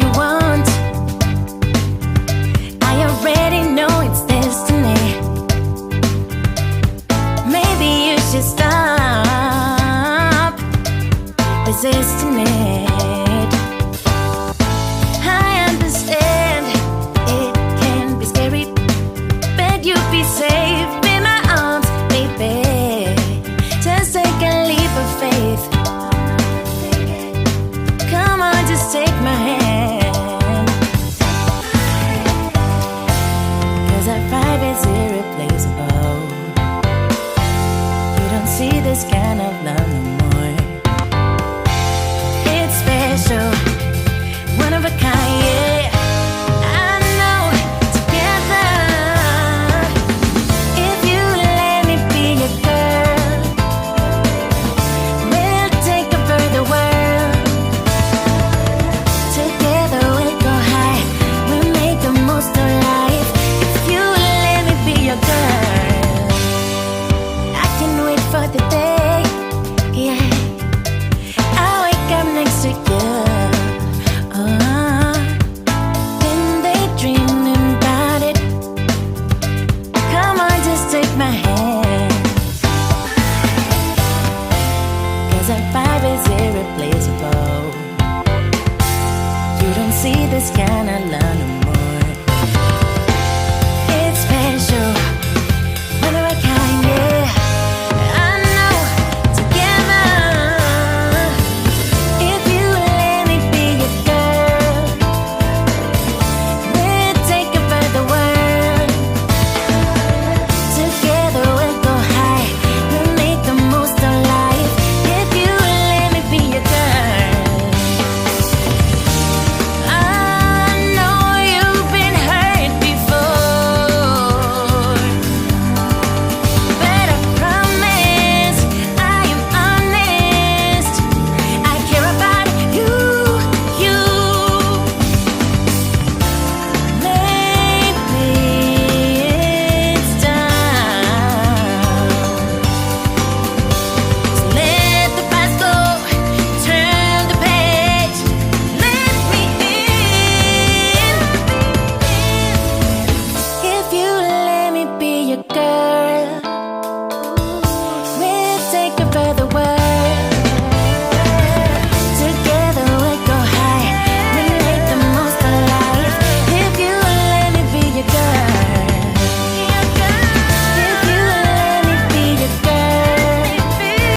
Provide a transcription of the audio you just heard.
you want. I already know it's destiny. Maybe you should stop resisting it. I understand it can be scary, but you'll be safe in my arms, baby. Just take a leap of faith. Come on, just take my hand. 'Cause our vibe is irreplaceable. You don't see this kind of love no more. It's special, one of a kind, yeah. I know, together. If you let me be your girl, we'll take over the world. Together we'll go high, we'll make the most of life. If you let me be your girl, I can wait for the day, yeah. I'll wake up next to you, then daydreaming about it. Come on, just take my hand. 'Cause our vibe is irreplaceable. You don't see this kind of love no more.